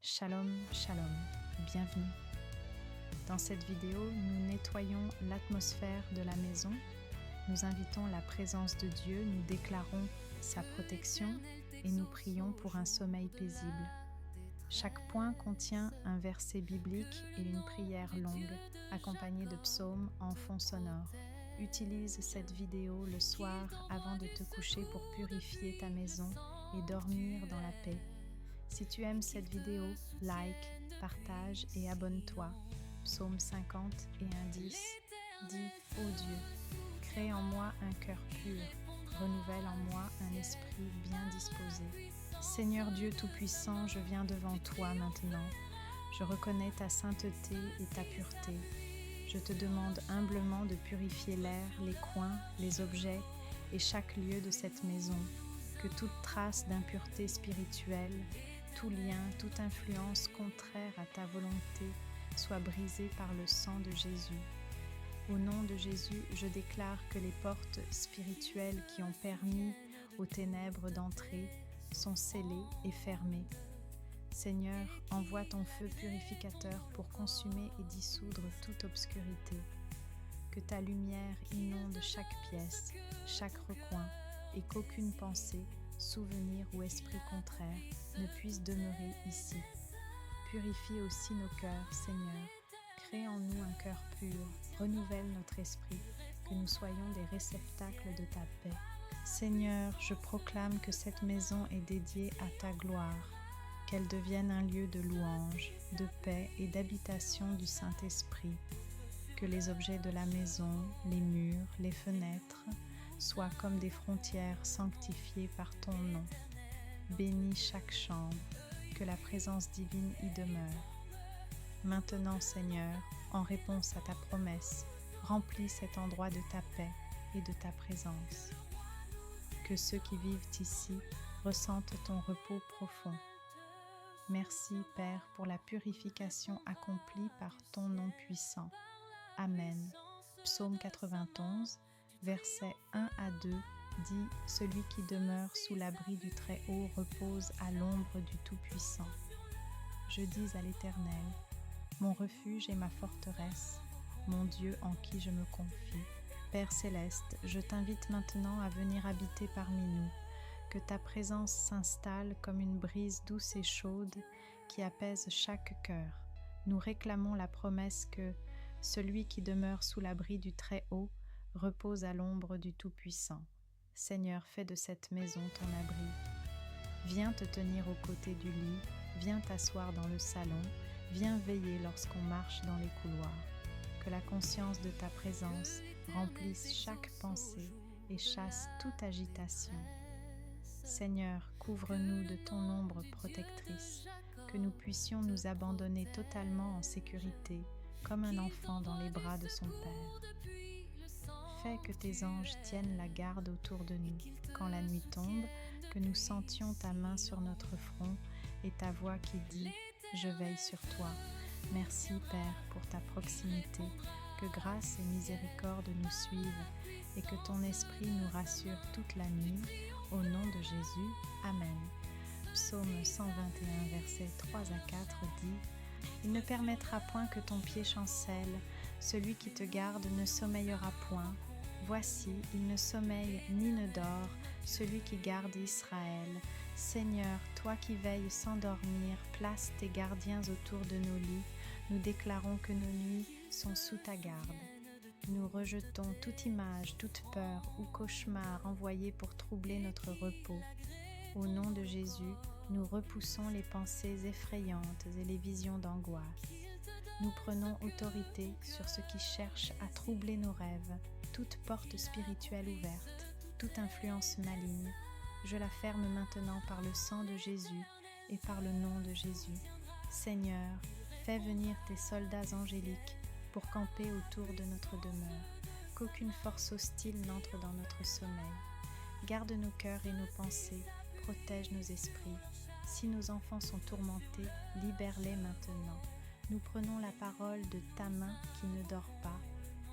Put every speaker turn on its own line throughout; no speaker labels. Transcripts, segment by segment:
Shalom, shalom, bienvenue. Dans cette vidéo, nous nettoyons l'atmosphère de la maison, nous invitons la présence de Dieu, nous déclarons sa protection et nous prions pour un sommeil paisible. Chaque point contient un verset biblique et une prière longue, accompagnée de psaumes en fond sonore. Utilise cette vidéo le soir avant de te coucher pour purifier ta maison et dormir dans la paix. Si tu aimes cette vidéo, like, partage et abonne-toi. Psaume 50 et 1:10 dit « Ô Dieu, crée en moi un cœur pur, renouvelle en moi un esprit bien disposé. Seigneur Dieu Tout-Puissant, je viens devant toi maintenant. Je reconnais ta sainteté et ta pureté. Je te demande humblement de purifier l'air, les coins, les objets et chaque lieu de cette maison. Que toute trace d'impureté spirituelle, tout lien, toute influence contraire à ta volonté soit brisée par le sang de Jésus. Au nom de Jésus, je déclare que les portes spirituelles qui ont permis aux ténèbres d'entrer sont scellées et fermées. Seigneur, envoie ton feu purificateur pour consumer et dissoudre toute obscurité. Que ta lumière inonde chaque pièce, chaque recoin, et qu'aucune pensée, souvenir ou esprit contraire ne puisse demeurer ici. Purifie aussi nos cœurs, Seigneur. Crée en nous un cœur pur, renouvelle notre esprit, que nous soyons des réceptacles de ta paix. Seigneur, je proclame que cette maison est dédiée à ta gloire, qu'elle devienne un lieu de louange, de paix et d'habitation du Saint-Esprit. Que les objets de la maison, les murs, les fenêtres, soient comme des frontières sanctifiées par ton nom. Bénis chaque chambre, que la présence divine y demeure. Maintenant, Seigneur, en réponse à ta promesse, remplis cet endroit de ta paix et de ta présence. Que ceux qui vivent ici ressentent ton repos profond. Merci, Père, pour la purification accomplie par ton nom puissant. Amen. Psaume 91, versets 1 à 2 dit « Celui qui demeure sous l'abri du Très-Haut repose à l'ombre du Tout-Puissant. » Je dis à l'Éternel, mon refuge et ma forteresse, mon Dieu en qui je me confie. Père céleste, je t'invite maintenant à venir habiter parmi nous, que ta présence s'installe comme une brise douce et chaude qui apaise chaque cœur. Nous réclamons la promesse que celui qui demeure sous l'abri du Très-Haut repose à l'ombre du Tout-Puissant. Seigneur, fais de cette maison ton abri. Viens te tenir aux côtés du lit, viens t'asseoir dans le salon, viens veiller lorsqu'on marche dans les couloirs. Que la conscience de ta présence remplisse chaque pensée et chasse toute agitation. Seigneur, couvre-nous de ton ombre protectrice, que nous puissions nous abandonner totalement en sécurité, comme un enfant dans les bras de son Père. Fais que tes anges tiennent la garde autour de nous. Quand la nuit tombe, que nous sentions ta main sur notre front et ta voix qui dit « Je veille sur toi ». Merci, Père, pour ta proximité. Que grâce et miséricorde nous suivent et que ton esprit nous rassure toute la nuit. Au nom de Jésus, Amen. Psaume 121, versets 3 à 4 dit « Il ne permettra point que ton pied chancelle, celui qui te garde ne sommeillera point. Voici, il ne sommeille ni ne dort, celui qui garde Israël. Seigneur, toi qui veilles sans dormir, place tes gardiens autour de nos lits. Nous déclarons que nos nuits sont sous ta garde. Nous rejetons toute image, toute peur ou cauchemar envoyé pour troubler notre repos. Au nom de Jésus, nous repoussons les pensées effrayantes et les visions d'angoisse. Nous prenons autorité sur ce qui cherche à troubler nos rêves, toute porte spirituelle ouverte, toute influence maligne. Je la ferme maintenant par le sang de Jésus et par le nom de Jésus. Seigneur, fais venir tes soldats angéliques pour camper autour de notre demeure, qu'aucune force hostile n'entre dans notre sommeil. Garde nos cœurs et nos pensées, protège nos esprits. Si nos enfants sont tourmentés, libère-les maintenant. Nous prenons la parole de ta main qui ne dort pas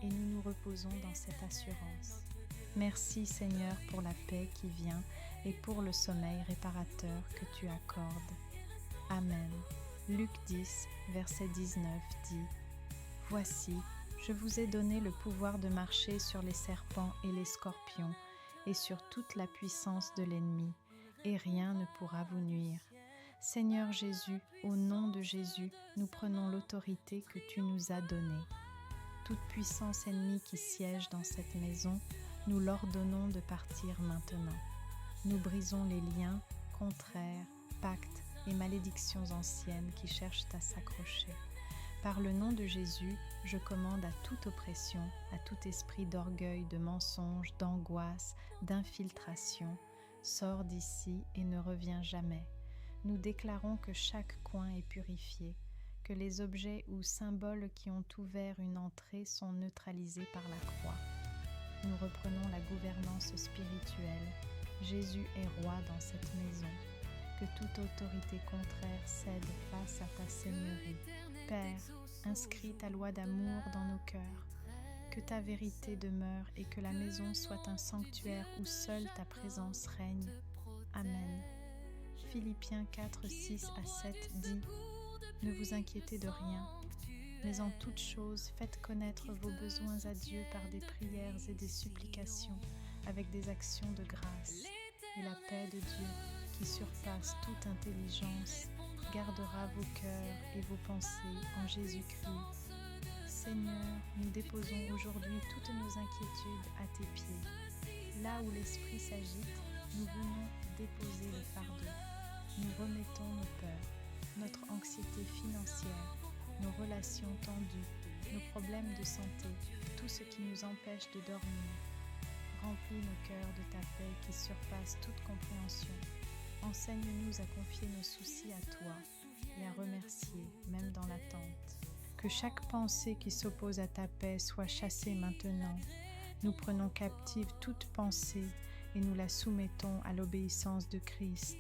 et nous nous reposons dans cette assurance. Merci Seigneur pour la paix qui vient et pour le sommeil réparateur que tu accordes. Amen. Luc 10, verset 19 dit « Voici, je vous ai donné le pouvoir de marcher sur les serpents et les scorpions et sur toute la puissance de l'ennemi, et rien ne pourra vous nuire. Seigneur Jésus, au nom de Jésus, nous prenons l'autorité que tu nous as donnée. Toute puissance ennemie qui siège dans cette maison, nous l'ordonnons de partir maintenant. Nous brisons les liens, contraires, pactes et malédictions anciennes qui cherchent à s'accrocher. Par le nom de Jésus, je commande à toute oppression, à tout esprit d'orgueil, de mensonge, d'angoisse, d'infiltration, sors d'ici et ne reviens jamais. Nous déclarons que chaque coin est purifié, que les objets ou symboles qui ont ouvert une entrée sont neutralisés par la croix. Nous reprenons la gouvernance spirituelle. Jésus est roi dans cette maison. Que toute autorité contraire cède face à ta seigneurie. Père, inscris ta loi d'amour dans nos cœurs. Que ta vérité demeure et que la maison soit un sanctuaire où seule ta présence règne. Amen. Philippiens 4, 6 à 7 dit « Ne vous inquiétez de rien, mais en toute chose faites connaître vos besoins à Dieu par des prières et des supplications, avec des actions de grâce. Et la paix de Dieu, qui surpasse toute intelligence, gardera vos cœurs et vos pensées en Jésus-Christ. Seigneur, nous déposons aujourd'hui toutes nos inquiétudes à tes pieds. Là où l'esprit s'agite, nous venons déposer le fardeau. Nous remettons nos peurs, notre anxiété financière, nos relations tendues, nos problèmes de santé, tout ce qui nous empêche de dormir. Remplis nos cœurs de ta paix qui surpasse toute compréhension. Enseigne-nous à confier nos soucis à toi et à remercier, même dans l'attente. Que chaque pensée qui s'oppose à ta paix soit chassée maintenant. Nous prenons captive toute pensée et nous la soumettons à l'obéissance de Christ.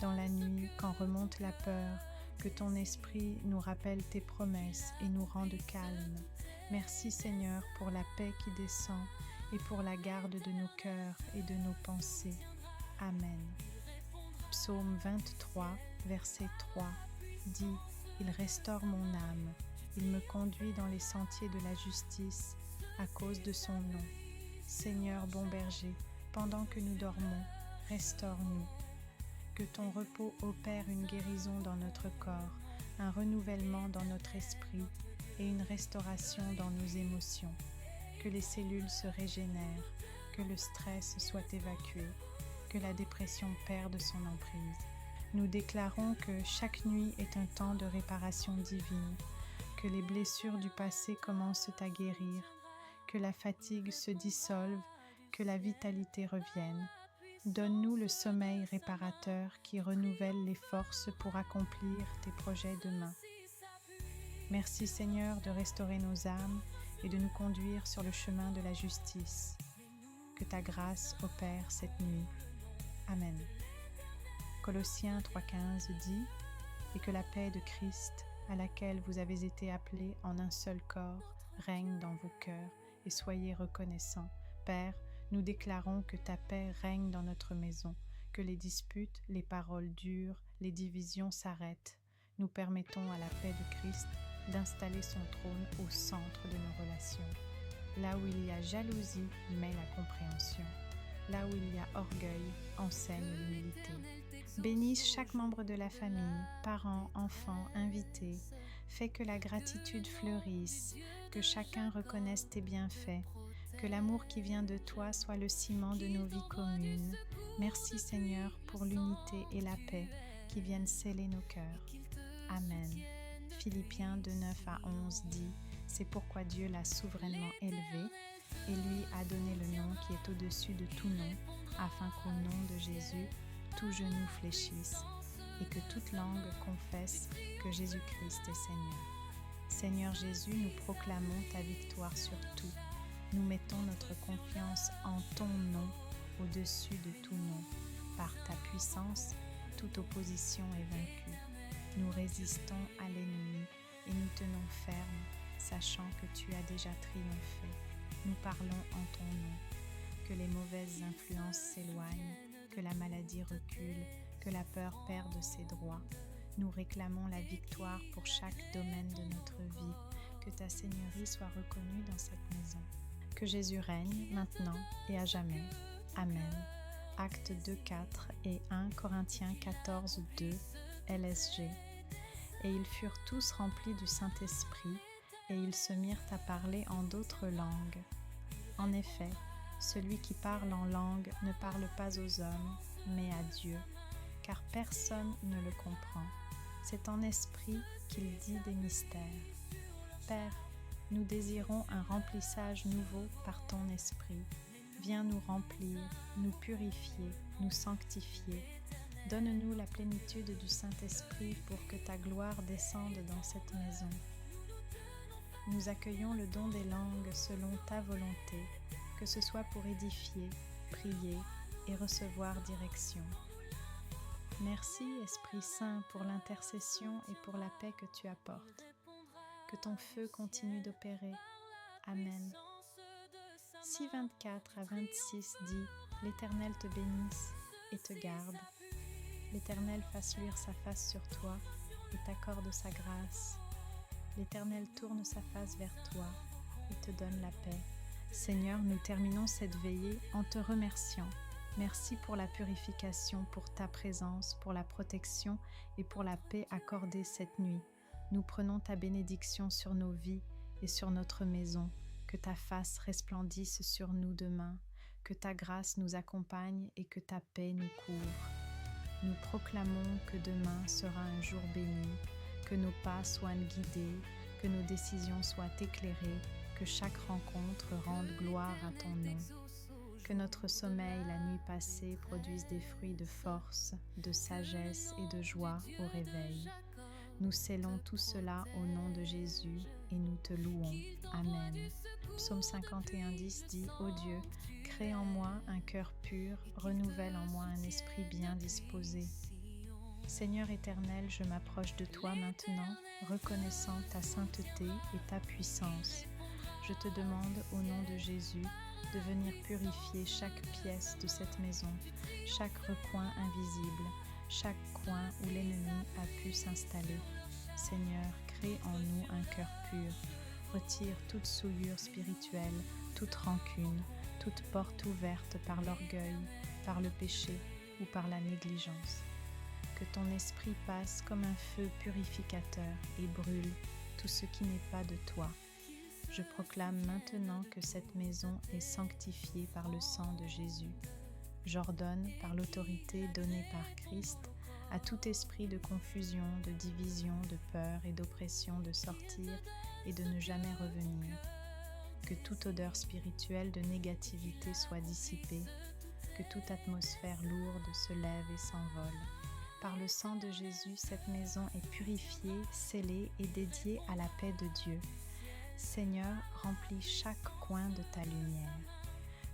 Dans la nuit, quand remonte la peur, que ton esprit nous rappelle tes promesses et nous rende calmes. Merci Seigneur pour la paix qui descend et pour la garde de nos cœurs et de nos pensées. Amen. Psaume 23, verset 3 dit « Il restaure mon âme, il me conduit dans les sentiers de la justice à cause de son nom. Seigneur bon berger, pendant que nous dormons, restaure-nous. Que ton repos opère une guérison dans notre corps, un renouvellement dans notre esprit et une restauration dans nos émotions. Que les cellules se régénèrent, que le stress soit évacué, que la dépression perde son emprise. Nous déclarons que chaque nuit est un temps de réparation divine, que les blessures du passé commencent à guérir, que la fatigue se dissolve, que la vitalité revienne. Donne-nous le sommeil réparateur qui renouvelle les forces pour accomplir tes projets demain. Merci Seigneur de restaurer nos âmes et de nous conduire sur le chemin de la justice. Que ta grâce opère cette nuit. Amen. Colossiens 3,15 dit « Et que la paix de Christ, à laquelle vous avez été appelés en un seul corps, règne dans vos cœurs, et soyez reconnaissants. Père, nous déclarons que ta paix règne dans notre maison, que les disputes, les paroles dures, les divisions s'arrêtent. Nous permettons à la paix de Christ d'installer son trône au centre de nos relations. Là où il y a jalousie, mets la compréhension. Là où il y a orgueil, enseigne l'humilité. Bénisse chaque membre de la famille, parents, enfants, invités. Fais que la gratitude fleurisse, que chacun reconnaisse tes bienfaits, que l'amour qui vient de toi soit le ciment de nos vies communes. Merci Seigneur pour l'unité et la paix qui viennent sceller nos cœurs. Amen. Philippiens 2, 9 à 11 dit « C'est pourquoi Dieu l'a souverainement élevé et lui a donné le nom qui est au-dessus de tout nom, afin qu'au nom de Jésus, tout genou fléchisse et que toute langue confesse que Jésus-Christ est Seigneur. Seigneur Jésus, nous proclamons ta victoire sur tout. Nous mettons notre confiance en ton nom au-dessus de tout nom. Par ta puissance, toute opposition est vaincue. Nous résistons à l'ennemi et nous tenons ferme, sachant que tu as déjà triomphé. Nous parlons en ton nom. Que les mauvaises influences s'éloignent, que la maladie recule, que la peur perde ses droits. Nous réclamons la victoire pour chaque domaine de notre vie. Que ta Seigneurie soit reconnue dans cette maison. Que Jésus règne maintenant et à jamais. Amen. Actes 2:4 et 1 Corinthiens 14:2 LSG. Et ils furent tous remplis du Saint-Esprit, et ils se mirent à parler en d'autres langues. En effet, celui qui parle en langue ne parle pas aux hommes, mais à Dieu, car personne ne le comprend. C'est en esprit qu'il dit des mystères. Père, nous désirons un remplissage nouveau par ton esprit. Viens nous remplir, nous purifier, nous sanctifier. Donne-nous la plénitude du Saint-Esprit pour que ta gloire descende dans cette maison. Nous accueillons le don des langues selon ta volonté, que ce soit pour édifier, prier et recevoir direction. Merci Esprit Saint pour l'intercession et pour la paix que tu apportes. Que ton feu continue d'opérer. Amen. Si 24 à 26 dit « L'Éternel te bénisse et te garde. L'Éternel fasse luire sa face sur toi et t'accorde sa grâce. L'Éternel tourne sa face vers toi et te donne la paix. » Seigneur, nous terminons cette veillée en te remerciant. Merci pour la purification, pour ta présence, pour la protection et pour la paix accordée cette nuit. Nous prenons ta bénédiction sur nos vies et sur notre maison. Que ta face resplendisse sur nous demain. Que ta grâce nous accompagne et que ta paix nous couvre. Nous proclamons que demain sera un jour béni, que nos pas soient guidés, que nos décisions soient éclairées, que chaque rencontre rende gloire à ton nom. Que notre sommeil la nuit passée produise des fruits de force, de sagesse et de joie au réveil. Nous scellons tout cela au nom de Jésus et nous te louons. Amen. Psaume 51:10 dit « Ô Dieu, crée en moi un cœur pur, renouvelle en moi un esprit bien disposé. » Seigneur éternel, je m'approche de toi maintenant, reconnaissant ta sainteté et ta puissance. Je te demande au nom de Jésus de venir purifier chaque pièce de cette maison, chaque recoin invisible, chaque coin où l'ennemi a pu s'installer. Seigneur, crée en nous un cœur pur. Retire toute souillure spirituelle, toute rancune, toute porte ouverte par l'orgueil, par le péché ou par la négligence. Que ton esprit passe comme un feu purificateur et brûle tout ce qui n'est pas de toi. Je proclame maintenant que cette maison est sanctifiée par le sang de Jésus. J'ordonne, par l'autorité donnée par Christ, à tout esprit de confusion, de division, de peur et d'oppression de sortir et de ne jamais revenir. Que toute odeur spirituelle de négativité soit dissipée, que toute atmosphère lourde se lève et s'envole. Par le sang de Jésus, cette maison est purifiée, scellée et dédiée à la paix de Dieu. Seigneur, remplis chaque coin de ta lumière.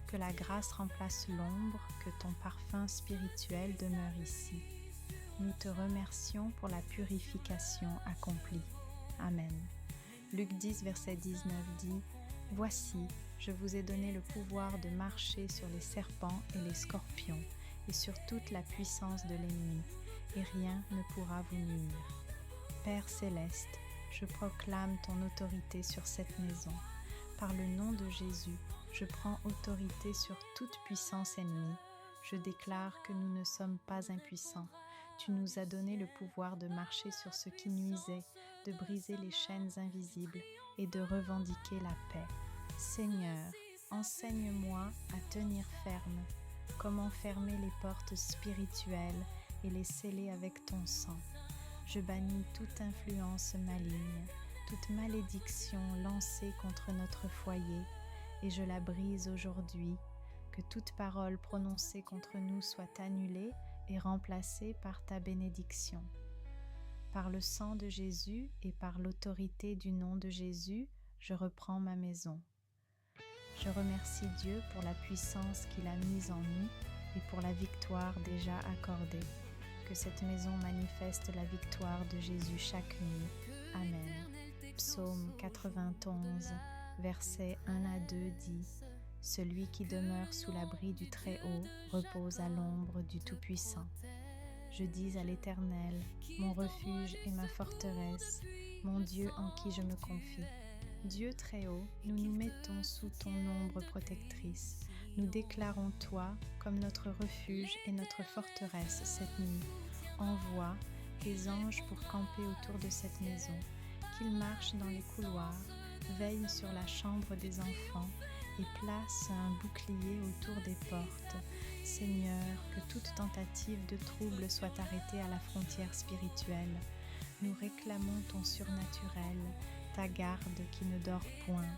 Que la grâce remplace l'ombre, que ton parfum spirituel demeure ici. Nous te remercions pour la purification accomplie. Amen. Luc 10, verset 19 dit « Voici, je vous ai donné le pouvoir de marcher sur les serpents et les scorpions, et sur toute la puissance de l'ennemi, et rien ne pourra vous nuire. Père céleste, je proclame ton autorité sur cette maison. Par le nom de Jésus, je prends autorité sur toute puissance ennemie. Je déclare que nous ne sommes pas impuissants. Tu nous as donné le pouvoir de marcher sur ce qui nuisait, de briser les chaînes invisibles et de revendiquer la paix. Seigneur, enseigne-moi à tenir ferme, comment fermer les portes spirituelles et les sceller avec ton sang. Je bannis toute influence maligne, toute malédiction lancée contre notre foyer, et je la brise aujourd'hui. Que toute parole prononcée contre nous soit annulée et remplacée par ta bénédiction. Par le sang de Jésus et par l'autorité du nom de Jésus, je reprends ma maison. Je remercie Dieu pour la puissance qu'il a mise en nous et pour la victoire déjà accordée. Que cette maison manifeste la victoire de Jésus chaque nuit. Amen. Psaume 91, versets 1 à 2 dit « Celui qui demeure sous l'abri du Très-Haut repose à l'ombre du Tout-Puissant. Je dis à l'Éternel, mon refuge et ma forteresse, mon Dieu en qui je me confie. Dieu très haut, nous nous mettons sous ton ombre protectrice. Nous déclarons toi comme notre refuge et notre forteresse cette nuit. Envoie tes anges pour camper autour de cette maison, qu'ils marchent dans les couloirs, veillent sur la chambre des enfants et placent un bouclier autour des portes. Seigneur, que toute tentative de trouble soit arrêtée à la frontière spirituelle. Nous réclamons ton surnaturel, ta garde qui ne dort point.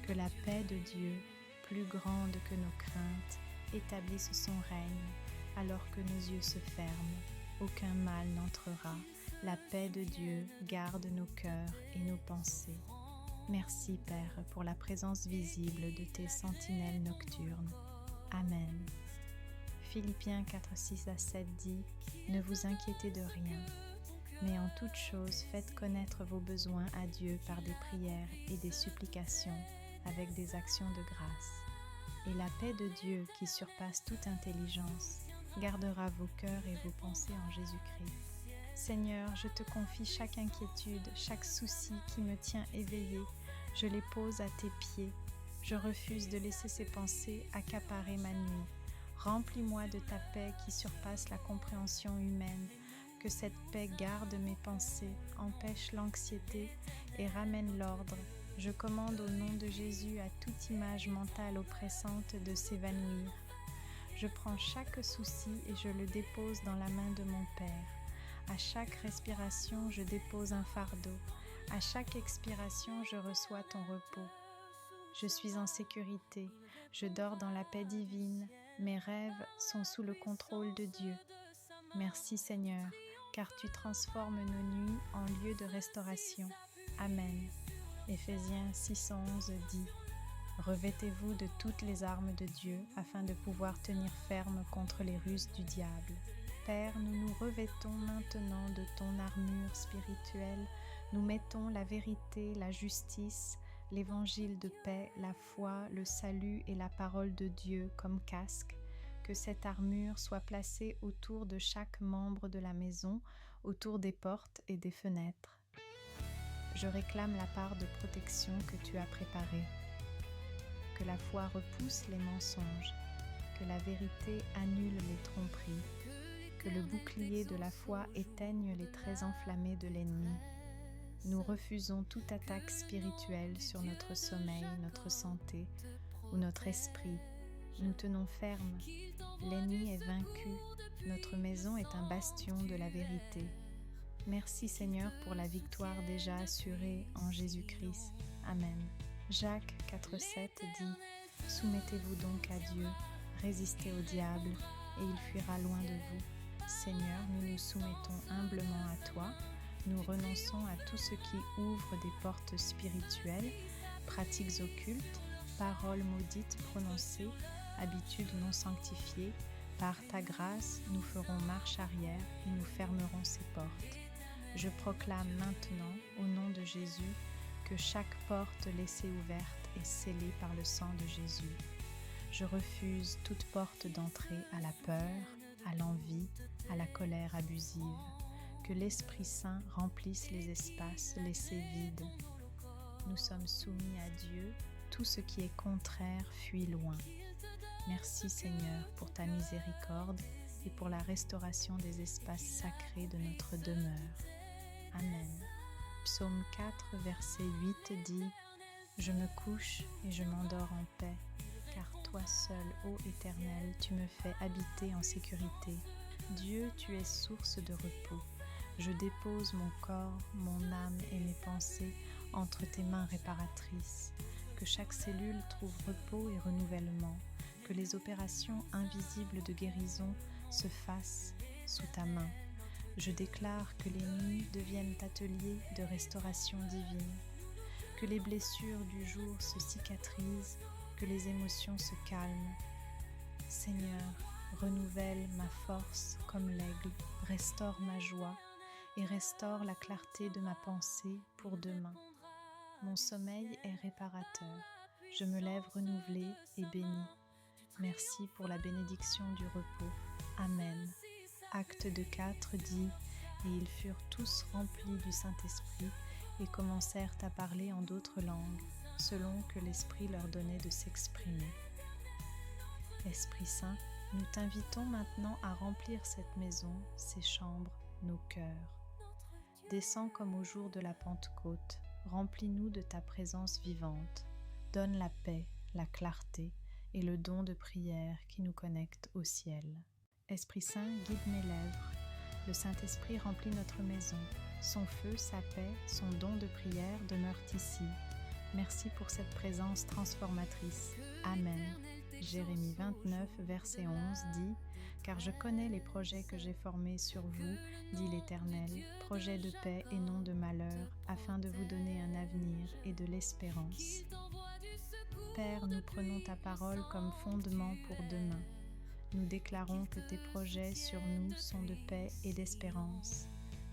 Que la paix de Dieu, plus grande que nos craintes, établisse son règne, alors que nos yeux se ferment. Aucun mal n'entrera. La paix de Dieu garde nos cœurs et nos pensées. Merci, Père, pour la présence visible de tes sentinelles nocturnes. Amen. Philippiens 4, 6 à 7 dit « Ne vous inquiétez de rien, mais en toute chose faites connaître vos besoins à Dieu par des prières et des supplications avec des actions de grâce. Et la paix de Dieu qui surpasse toute intelligence gardera vos cœurs et vos pensées en Jésus-Christ. Seigneur, je te confie chaque inquiétude, chaque souci qui me tient éveillé. Je les pose à tes pieds. Je refuse de laisser ces pensées accaparer ma nuit. Remplis-moi de ta paix qui surpasse la compréhension humaine. Que cette paix garde mes pensées, empêche l'anxiété et ramène l'ordre. Je commande au nom de Jésus à toute image mentale oppressante de s'évanouir. Je prends chaque souci et je le dépose dans la main de mon Père. À chaque respiration, je dépose un fardeau. À chaque expiration, je reçois ton repos. Je suis en sécurité. Je dors dans la paix divine. Mes rêves sont sous le contrôle de Dieu. Merci Seigneur, car tu transformes nos nuits en lieu de restauration. Amen. Éphésiens 6:11 dit « Revêtez-vous de toutes les armes de Dieu afin de pouvoir tenir ferme contre les ruses du diable. » Père, nous nous revêtons maintenant de ton armure spirituelle. Nous mettons la vérité, la justice, l'évangile de paix, la foi, le salut et la parole de Dieu comme casque. Que cette armure soit placée autour de chaque membre de la maison, autour des portes et des fenêtres. Je réclame la part de protection que tu as préparée. Que la foi repousse les mensonges, que la vérité annule les tromperies, que le bouclier de la foi éteigne les traits enflammés de l'ennemi. Nous refusons toute attaque spirituelle sur notre sommeil, notre santé ou notre esprit. Nous tenons ferme. L'ennemi est vaincu. Notre maison est un bastion de la vérité. Merci Seigneur pour la victoire déjà assurée en Jésus-Christ. Amen. Jacques 4,7 dit « Soumettez-vous donc à Dieu, résistez au diable, et il fuira loin de vous. Seigneur, nous nous soumettons humblement à toi. Nous renonçons à tout ce qui ouvre des portes spirituelles, pratiques occultes, paroles maudites prononcées, habitudes non sanctifiées. Par ta grâce, nous ferons marche arrière et nous fermerons ces portes. Je proclame maintenant, au nom de Jésus, que chaque porte laissée ouverte est scellée par le sang de Jésus. Je refuse toute porte d'entrée à la peur, à l'envie, à la colère abusive. Que l'Esprit Saint remplisse les espaces laissés vides. Nous sommes soumis à Dieu, tout ce qui est contraire fuit loin. Merci Seigneur pour ta miséricorde et pour la restauration des espaces sacrés de notre demeure. Amen. Psaume 4, verset 8 dit « Je me couche et je m'endors en paix, car toi seul, ô Éternel, tu me fais habiter en sécurité. Dieu, tu es source de repos. Je dépose mon corps, mon âme et mes pensées entre tes mains réparatrices. Que chaque cellule trouve repos et renouvellement. Que les opérations invisibles de guérison se fassent sous ta main. Je déclare que les nuits deviennent ateliers de restauration divine. Que les blessures du jour se cicatrisent, que les émotions se calment. Seigneur, renouvelle ma force comme l'aigle, restaure ma joie et restaure la clarté de ma pensée pour demain. Mon sommeil est réparateur. Je me lève renouvelée et bénie. Merci pour la bénédiction du repos. Amen. Actes de 4 dit « Et ils furent tous remplis du Saint-Esprit et commencèrent à parler en d'autres langues, selon que l'Esprit leur donnait de s'exprimer. » Esprit Saint, nous t'invitons maintenant à remplir cette maison, ces chambres, nos cœurs. Descends comme au jour de la Pentecôte, remplis-nous de ta présence vivante. Donne la paix, la clarté et le don de prière qui nous connecte au ciel. Esprit Saint, guide mes lèvres. Le Saint-Esprit remplit notre maison. Son feu, sa paix, son don de prière demeurent ici. Merci pour cette présence transformatrice. Amen. Jérémie 29, verset 11 dit « Car je connais les projets que j'ai formés sur vous, dit l'Éternel, projets de paix et non de malheur, afin de vous donner un avenir et de l'espérance. » Père, nous prenons ta parole comme fondement pour demain. Nous déclarons que tes projets sur nous sont de paix et d'espérance.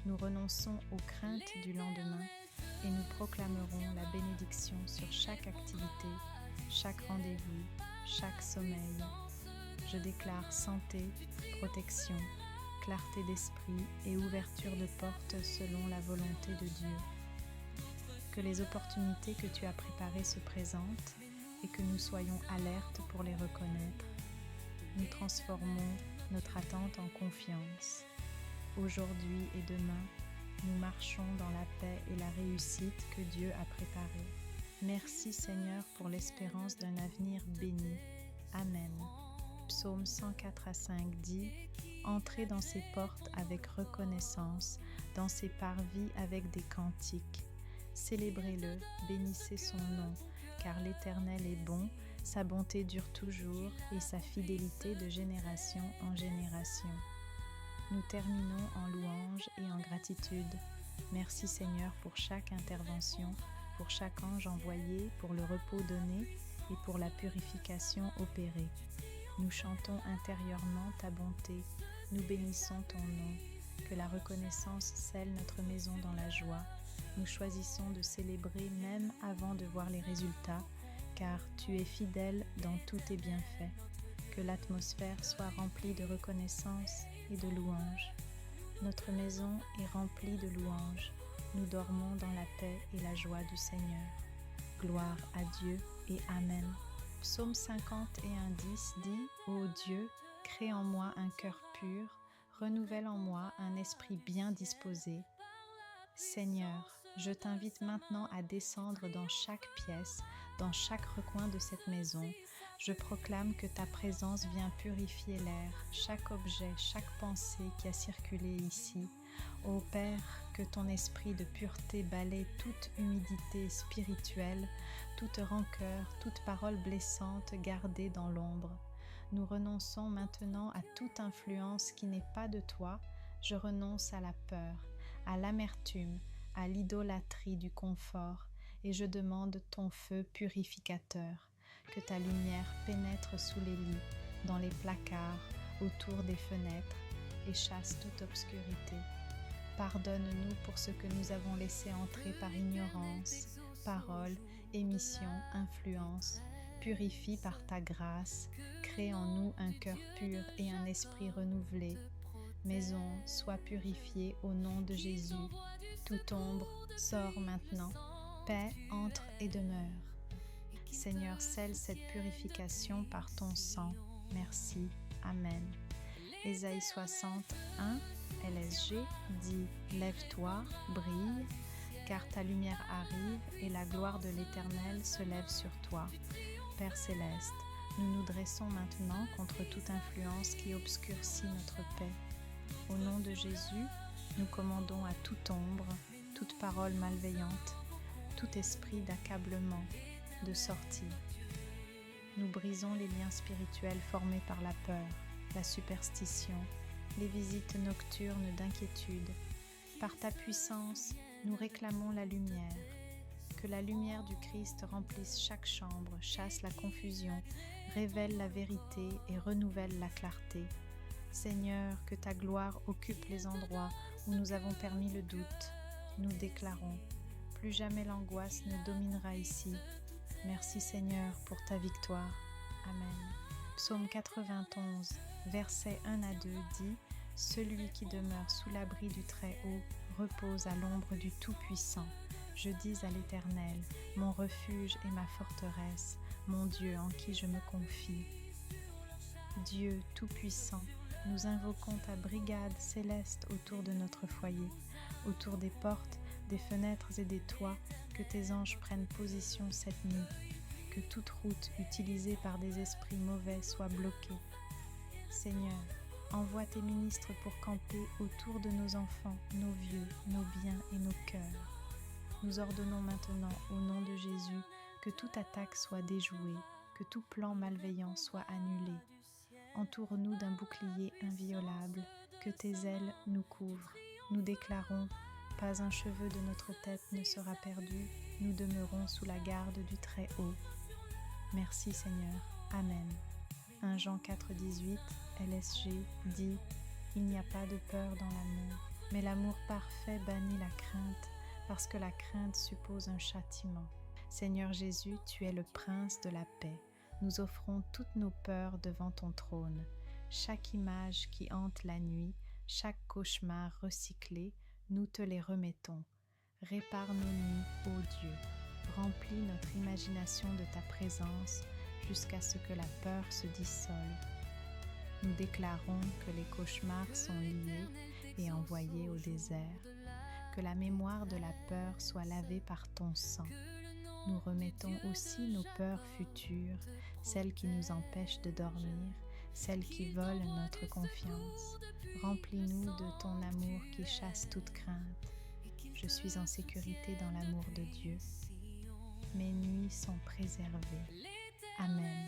Nous renonçons aux craintes du lendemain et nous proclamerons la bénédiction sur chaque activité, chaque rendez-vous, chaque sommeil. Je déclare santé, protection, clarté d'esprit et ouverture de portes selon la volonté de Dieu. Que les opportunités que tu as préparées se présentent et que nous soyons alertes pour les reconnaître. Nous transformons notre attente en confiance. Aujourd'hui et demain, nous marchons dans la paix et la réussite que Dieu a préparée. Merci Seigneur pour l'espérance d'un avenir béni. Amen. Psaume 104 à 5 dit « Entrez dans ses portes avec reconnaissance, dans ses parvis avec des cantiques. Célébrez-le, bénissez son nom, car l'Éternel est bon, sa bonté dure toujours et sa fidélité de génération en génération. » Nous terminons en louange et en gratitude. Merci Seigneur pour chaque intervention, pour chaque ange envoyé, pour le repos donné et pour la purification opérée. Nous chantons intérieurement ta bonté, nous bénissons ton nom. Que la reconnaissance scelle notre maison dans la joie. Nous choisissons de célébrer même avant de voir les résultats, car tu es fidèle dans tous tes bienfaits. Que l'atmosphère soit remplie de reconnaissance et de louange. Notre maison est remplie de louanges. Nous dormons dans la paix et la joie du Seigneur. Gloire à Dieu et Amen. Psaume 51:10 dit « Ô Dieu, crée en moi un cœur pur, renouvelle en moi un esprit bien disposé. » Seigneur, je t'invite maintenant à descendre dans chaque pièce, dans chaque recoin de cette maison. Je proclame que ta présence vient purifier l'air, chaque objet, chaque pensée qui a circulé ici. Ô Père, que ton esprit de pureté balaie toute humidité spirituelle, toute rancœur, toute parole blessante gardée dans l'ombre. Nous renonçons maintenant à toute influence qui n'est pas de toi. Je renonce à la peur, à l'amertume, à l'idolâtrie du confort, et je demande ton feu purificateur. Que ta lumière pénètre sous les lits, dans les placards, autour des fenêtres, et chasse toute obscurité. Pardonne-nous pour ce que nous avons laissé entrer par ignorance, parole, émission, influence. Purifie par ta grâce, crée en nous un cœur pur et un esprit renouvelé. Maison, sois purifiée au nom de Jésus. Toute ombre sort maintenant. Paix entre et demeure. Seigneur, scelle cette purification par ton sang. Merci. Amen. Ésaïe 61, LSG dit « Lève-toi, brille, car ta lumière arrive et la gloire de l'Éternel se lève sur toi. » Père Céleste, nous nous dressons maintenant contre toute influence qui obscurcit notre paix. Au nom de Jésus, nous commandons à toute ombre, toute parole malveillante, tout esprit d'accablement, de sortir. Nous brisons les liens spirituels formés par la peur, la superstition, les visites nocturnes d'inquiétude. Par ta puissance, nous réclamons la lumière. Que la lumière du Christ remplisse chaque chambre, chasse la confusion, révèle la vérité et renouvelle la clarté. Seigneur, que ta gloire occupe les endroits où nous avons permis le doute. Nous déclarons, plus jamais l'angoisse ne dominera ici. Merci Seigneur pour ta victoire. Amen. Psaume 91, versets 1 à 2 dit « Celui qui demeure sous l'abri du Très-Haut repose à l'ombre du Tout-Puissant. Je dis à l'Éternel, mon refuge et ma forteresse, mon Dieu en qui je me confie. Dieu Tout-Puissant, nous invoquons ta brigade céleste autour de notre foyer, autour des portes, des fenêtres et des toits, que tes anges prennent position cette nuit, que toute route utilisée par des esprits mauvais soit bloquée. Seigneur, envoie tes ministres pour camper autour de nos enfants, nos vieux, nos biens et nos cœurs. Nous ordonnons maintenant, au nom de Jésus, que toute attaque soit déjouée, que tout plan malveillant soit annulé. Entoure-nous d'un bouclier inviolable, que tes ailes nous couvrent. Nous déclarons, pas un cheveu de notre tête ne sera perdu, nous demeurons sous la garde du Très-Haut. Merci Seigneur. Amen. 1 Jean 4,18, LSG dit « Il n'y a pas de peur dans l'amour, mais l'amour parfait bannit la crainte, parce que la crainte suppose un châtiment. Seigneur Jésus, tu es le prince de la paix. Nous offrons toutes nos peurs devant ton trône. Chaque image qui hante la nuit, chaque cauchemar recyclé, nous te les remettons. Répare nos nuits, ô Dieu. Remplis notre imagination de ta présence jusqu'à ce que la peur se dissolve. Nous déclarons que les cauchemars sont liés et envoyés au désert. Que la mémoire de la peur soit lavée par ton sang. Nous remettons aussi nos peurs futures, celles qui nous empêchent de dormir, celles qui volent notre confiance. Remplis-nous de ton amour qui chasse toute crainte. Je suis en sécurité dans l'amour de Dieu. Mes nuits sont préservées. Amen.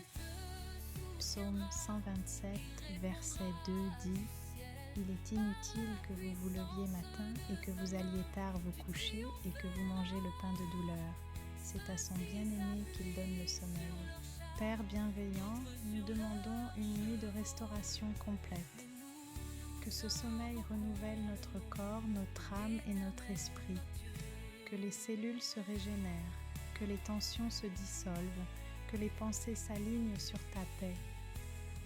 Psaume 127, verset 2 dit « Il est inutile que vous vous leviez matin et que vous alliez tard vous coucher et que vous mangez le pain de douleur. C'est à son bien-aimé qu'il donne le sommeil. » Père bienveillant, nous demandons une nuit de restauration complète. Que ce sommeil renouvelle notre corps, notre âme et notre esprit. Que les cellules se régénèrent, que les tensions se dissolvent, que les pensées s'alignent sur ta paix.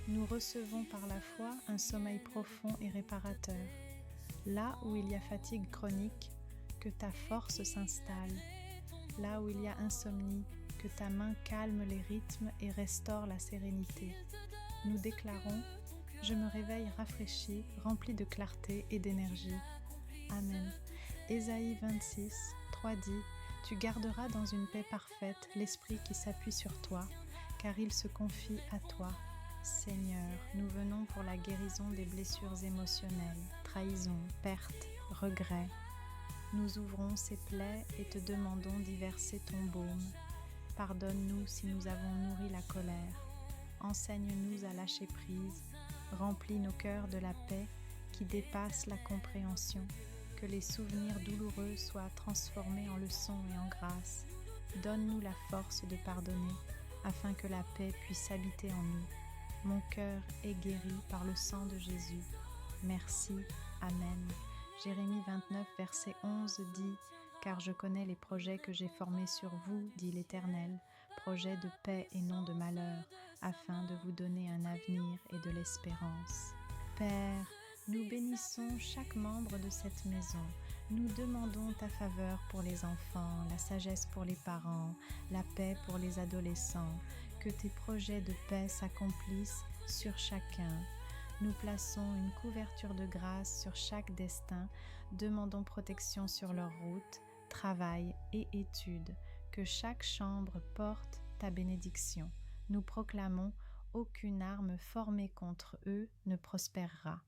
Nous recevons par la foi un sommeil profond et réparateur. Là où il y a fatigue chronique, que ta force s'installe. Là où il y a insomnie, que ta main calme les rythmes et restaure la sérénité. Nous déclarons « Je me réveille rafraîchi, rempli de clarté et d'énergie. » Amen. Ésaïe 26, 3 dit « Tu garderas dans une paix parfaite l'esprit qui s'appuie sur toi, car il se confie à toi. » Seigneur, nous venons pour la guérison des blessures émotionnelles, trahison, perte, regret. Nous ouvrons ces plaies et te demandons d'y verser ton baume. Pardonne-nous si nous avons nourri la colère. Enseigne-nous à lâcher prise. Remplis nos cœurs de la paix qui dépasse la compréhension. Que les souvenirs douloureux soient transformés en leçons et en grâce. Donne-nous la force de pardonner, afin que la paix puisse habiter en nous. Mon cœur est guéri par le sang de Jésus. Merci. Amen. Jérémie 29, verset 11 dit « Car je connais les projets que j'ai formés sur vous, dit l'Éternel, projets de paix et non de malheur, afin de vous donner un avenir et de l'espérance. » Père, nous bénissons chaque membre de cette maison. Nous demandons ta faveur pour les enfants, la sagesse pour les parents, la paix pour les adolescents. Que tes projets de paix s'accomplissent sur chacun. Nous plaçons une couverture de grâce sur chaque destin, demandons protection sur leur route, travail et études. Que chaque chambre porte ta bénédiction. Nous proclamons « Aucune arme formée contre eux ne prospérera. »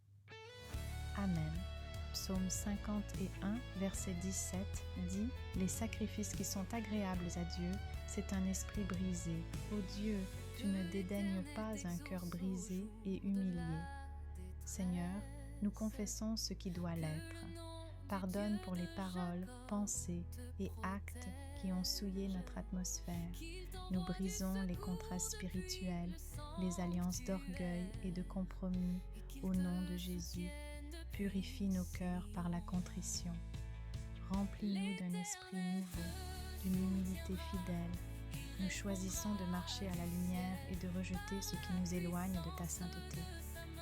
Amen. Psaume 51, verset 17 dit « Les sacrifices qui sont agréables à Dieu, c'est un esprit brisé. Ô Dieu, tu ne dédaignes pas un cœur brisé et humilié. » Seigneur, nous confessons ce qui doit l'être. Pardonne pour les paroles, pensées et actes qui ont souillé notre atmosphère. Nous brisons les contrats spirituels, les alliances d'orgueil et de compromis au nom de Jésus. Purifie nos cœurs par la contrition. Remplis-nous d'un esprit nouveau, d'une humilité fidèle. Nous choisissons de marcher à la lumière et de rejeter ce qui nous éloigne de ta sainteté.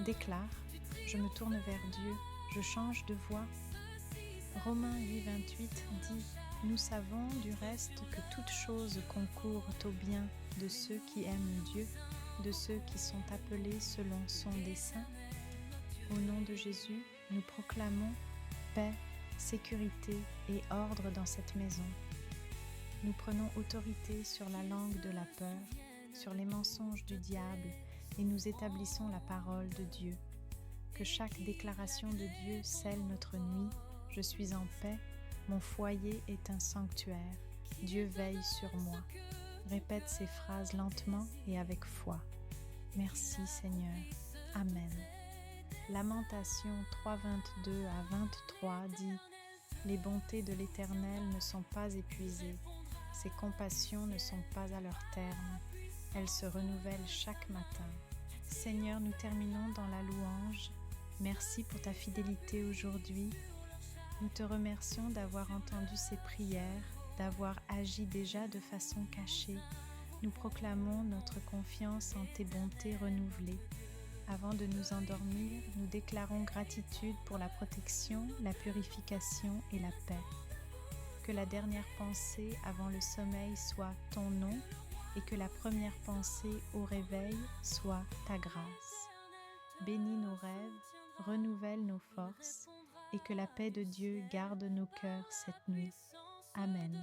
Déclare Je me tourne vers Dieu, je change de voie. Romains 8,28 dit « Nous savons du reste que toutes choses concourent au bien de ceux qui aiment Dieu, de ceux qui sont appelés selon son dessein. » Au nom de Jésus, nous proclamons paix, sécurité et ordre dans cette maison. Nous prenons autorité sur la langue de la peur, sur les mensonges du diable et nous établissons la parole de Dieu. Que chaque déclaration de Dieu scelle notre nuit. Je suis en paix, mon foyer est un sanctuaire. Dieu veille sur moi. Répète ces phrases lentement et avec foi. Merci Seigneur. Amen. Lamentation 3:22 à 23 dit « Les bontés de l'Éternel ne sont pas épuisées, ses compassions ne sont pas à leur terme, elles se renouvellent chaque matin. » Seigneur, nous terminons dans la louange. Merci pour ta fidélité aujourd'hui. Nous te remercions d'avoir entendu ces prières, d'avoir agi déjà de façon cachée. Nous proclamons notre confiance en tes bontés renouvelées. Avant de nous endormir, nous déclarons gratitude pour la protection, la purification et la paix. Que la dernière pensée avant le sommeil soit ton nom et que la première pensée au réveil soit ta grâce. Bénis nos rêves, renouvelle nos forces et que la paix de Dieu garde nos cœurs cette nuit. Amen.